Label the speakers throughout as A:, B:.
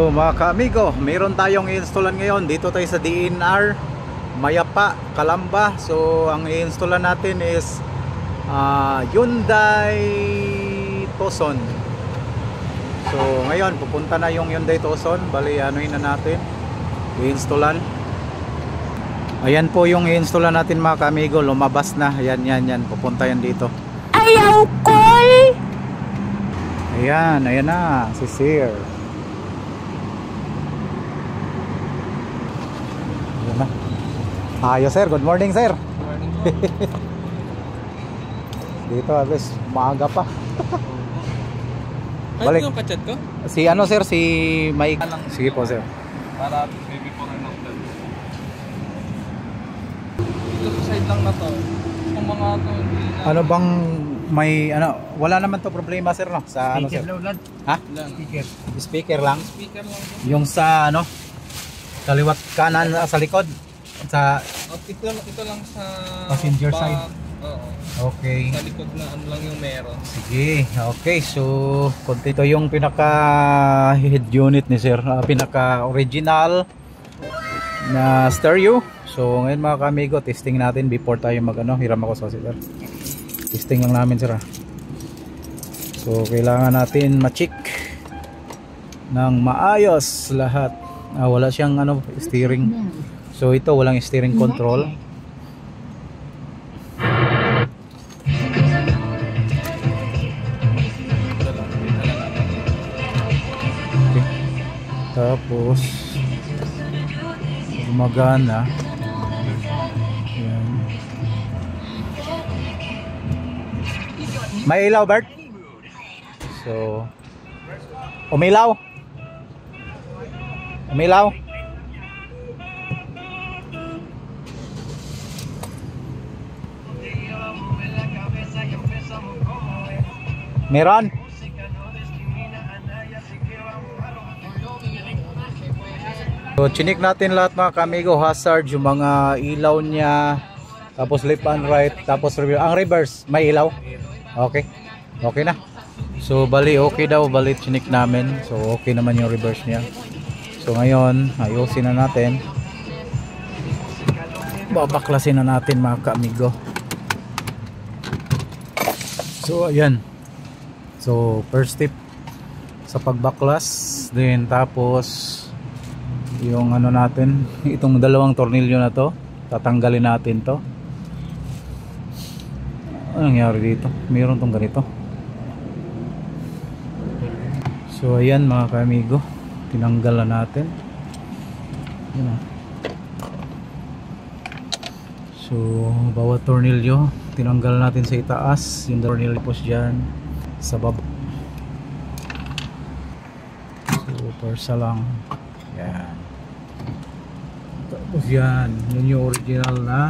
A: So mga ka-amigo, mayroon tayong i-installan ngayon. Dito tayo sa DNR Mayapa, Calamba. So ang i-installan natin is Hyundai Tucson. So ngayon pupunta na yung Hyundai Tucson. Bali anuhin na natin, i-installan. Ayan po yung i-installan natin mga ka-amigo. Lumabas na, yan, pupunta yan dito.
B: Ayaw call.
A: Ayan na si Sir. Ayan na. Ayos sir, good morning sir.
C: Good morning po.
A: Dito alas maaga pa.
C: Balik yung kachat ko?
A: Si ano sir, si Mike. Sige po sir.
C: Para baby po ng lockdown. Dito sa side lang na to. Kung mga to hindi na...
A: Ano bang may ano, wala naman to problema sir no sa ano sir? Ha?
C: Speaker.
A: Speaker lang.
C: Speaker lang to.
A: Yung sa ano, kaliwat kanan sa likod sa
C: Ito lang sa
A: passenger side.
C: Oo.
A: Okay.
C: Sa likod na ano lang yung meron.
A: Sige, okay. So, ito yung pinaka head unit ni sir, pinaka original na stereo. So, ngayon mga ka-amigo, testing natin before tayo mag-ano, hiram ako sa sir. Testing lang namin sir. So, kailangan natin ma-check ng maayos lahat. Wala siyang ano, steering. So, ito walang steering control. Tapos gumagana. Yan. May ilaw Bert? So umilaw? Umilaw? Meron? So chinik natin lahat mga ka-amigo, hazard, yung mga ilaw niya, tapos left and right, tapos ang reverse, may ilaw. Okay. Okay na. So bali okay daw, bali chinik namin. So okay naman yung reverse niya. So ngayon, ayusin na natin. Babaklasin na natin mga ka-amigo. So ayan. So first step sa pagbaklas, then tapos yung ano natin, itong dalawang tornilyo na to, tatanggalin natin to. Anong nangyari dito? Mayroon tong ganito. So ayan mga ka-amigo, tinanggal na natin. Yan. So bawat tornilyo tinanggal natin sa itaas, yung tornilyo po dyan sa baba. So persa lang. Yan. Tapos yan, yun yung original na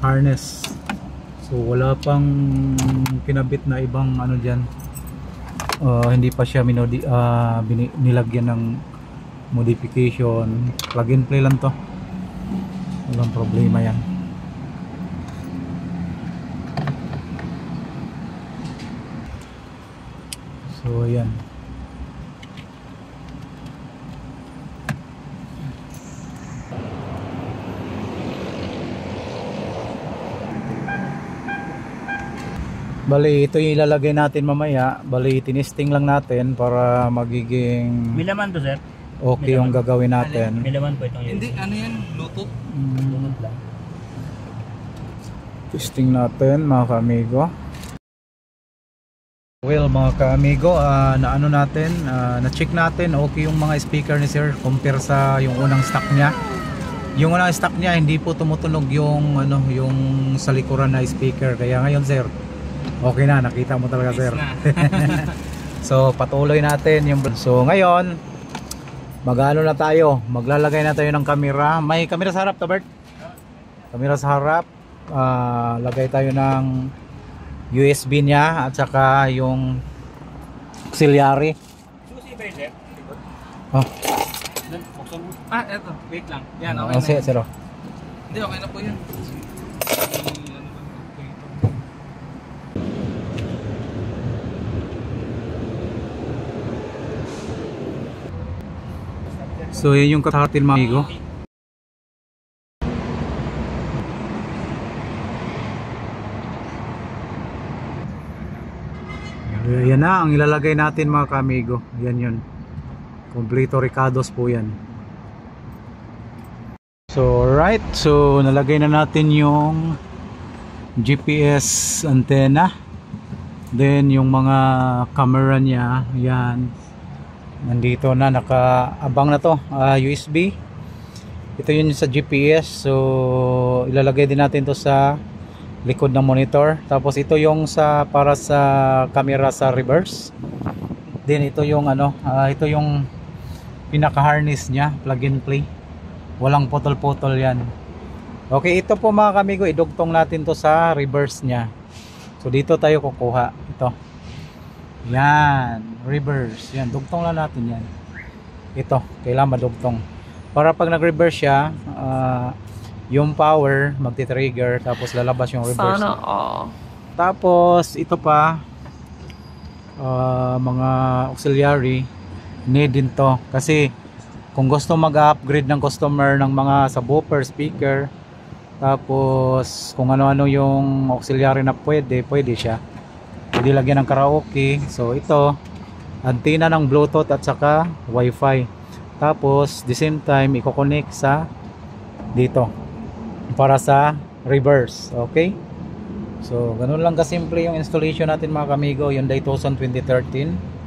A: harness. So wala pang kinabit na ibang ano dyan. Hindi pa siya nilagyan ng modification. Plug and play lang to. Walang problema yan. So ayan. Bali, ito yung ilalagay natin mamaya. Bali, tinisting lang natin para magiging
B: May laman to sir?
A: okay yung gagawin natin.
B: May laman po itong
C: Hindi, ano yan? Bluetooth?
B: Bluetooth lang.
A: Testing natin mga ka-amigo. Well mga ka-amigo, na-ano natin, na-check natin okay yung mga speaker ni sir compare sa yung unang stock niya. Yung unang stock niya hindi po tumutunog yung ano, yung sa likuran na speaker. Kaya ngayon sir, okay na, nakita mo talaga sir. So patuloy natin yung, so ngayon mag-ano na tayo, maglalagay na tayo ng camera. May camera sa harap to Bert? Camera sa harap. Lagay tayo ng USB niya at saka yung auxiliary.
B: Susi ba sir?
A: Oh.
C: Eto, wait lang. Yan, okay na.
A: Zero.
C: Hindi, okay na po yan.
A: So yan yung katahatin mga amigo. Yan na ang ilalagay natin mga kamigo. Yan yun. Kompleto Ricardos po yan. So right, so nalagay na natin yung GPS antenna. Then yung mga camera niya, yan. Nandito na, nakaabang na to, USB. Ito yun sa GPS. So ilalagay din natin to sa likod ng monitor. Tapos ito yung para sa camera sa reverse. Then ito yung ito yung pinaka harness niya, plug and play. Walang putol-putol yan. Okay, ito po mga kamigo, idugtong natin to sa reverse niya. So dito tayo kukuha ito. Yan, reverse. Yan, dugtong lang natin yan. Ito, kailangan madugtong. Para pag nag-reverse siya, yung power magti-trigger tapos lalabas yung reverse.
C: Sana all.
A: Tapos ito pa mga auxiliary need din to kasi kung gusto mag-upgrade ng customer ng mga subwoofer, speaker, tapos kung ano-ano yung auxiliary na pwede siya. Pwede lagyan ng karaoke. So ito, antenna ng Bluetooth at saka Wi-Fi. Tapos the same time i-connect sa dito para sa reverse. Okay? So ganun lang kasimple yung installation natin mga kamigo, yung Daytoson 2013.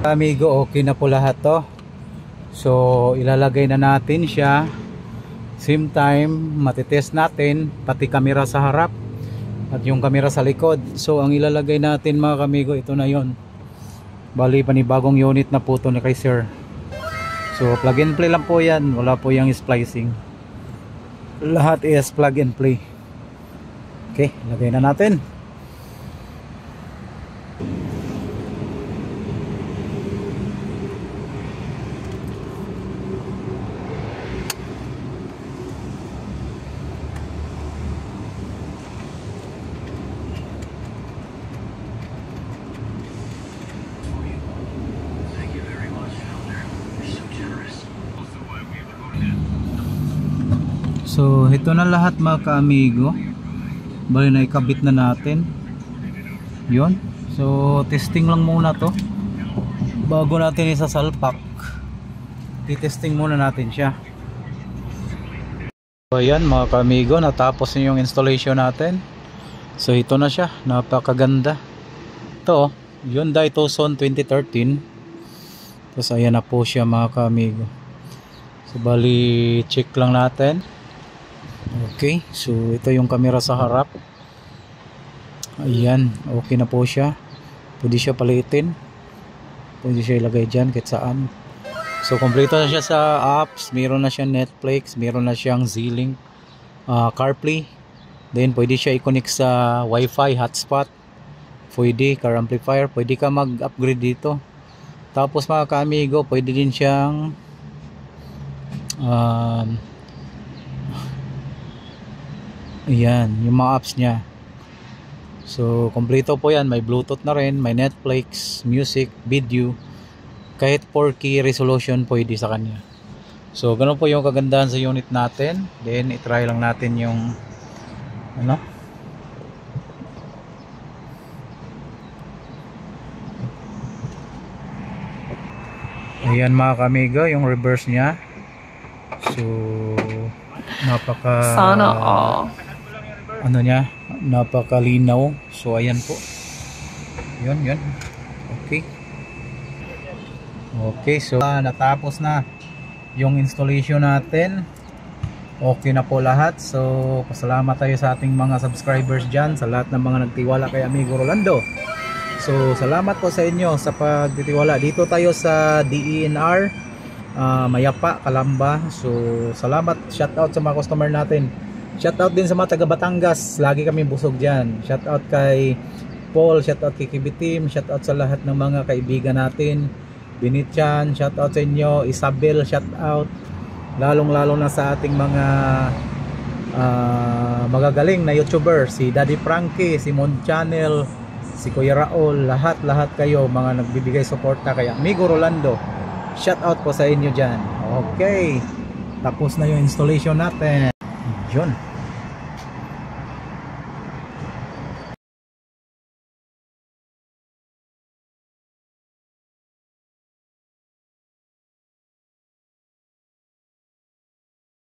A: Amigo, okay na po lahat to. So ilalagay na natin siya. Same time matitest natin pati camera sa harap at yung camera sa likod. So ang ilalagay natin mga kamigo, ito na yon. Bali panibagong unit na po to ni kay sir. So plug and play lang po yan, wala po yung splicing. Lahat is plug and play. Okay, lagay na natin. So ito na lahat mga ka-amigo. Bali na ikabit na natin. Yun. So testing lang muna to. Bago natin isasalpak, i-testing muna natin siya. So ayan mga ka-amigo, natapos na yung installation natin. So ito na siya, napakaganda. Ito yun, Daytoson 2013. Tapos ayan na po siya mga ka-amigo. So bali check lang natin. Okay, so ito yung camera sa harap. Ayan, okay na po siya. Pwede siya palitin. Pwede siya ilagay dyan kahit saan. So kompleto na siya sa apps. Meron na siyang Netflix. Meron na siyang Z-Link, CarPlay. Then pwede siya i-connect sa Wi-Fi hotspot. Pwede, car amplifier. Pwede ka mag-upgrade dito. Tapos mga ka-amigo, pwede din siyang ayan, yung mga apps niya. So kompleto po yan. May Bluetooth na rin, may Netflix, music, video. Kahit 4K resolution pwede sa kanya. So ganun po yung kagandahan sa unit natin. Then i-try lang natin yung ayan mga kamiga, yung reverse niya. So napaka
C: Sana all.
A: niya, napakalinaw. So ayan po. Yun. Okay. Okay, so natapos na yung installation natin. Okay na po lahat. So pasalamat tayo sa ating mga subscribers dyan, sa lahat ng mga nagtiwala kay Amigo Rolando. So salamat po sa inyo sa pagtitiwala. Dito tayo sa DENR Mayapa, Calamba. So salamat, shout out sa mga customer natin. Shout out din sa mga taga Batangas, lagi kami busog dyan. Shout out kay Paul, shout out kay Kibi Team, shout out sa lahat ng mga kaibigan natin. Binitchan, shout out sa inyo. Isabel, shout out. Lalong lalo na sa ating mga magagaling na YouTuber, si Daddy Frankie, si Mon Channel, si Kuya Raul, lahat kayo mga nagbibigay suporta kay Amigo Rolando. Shout out po sa inyo dyan. Okay, tapos na yung installation natin. Yun.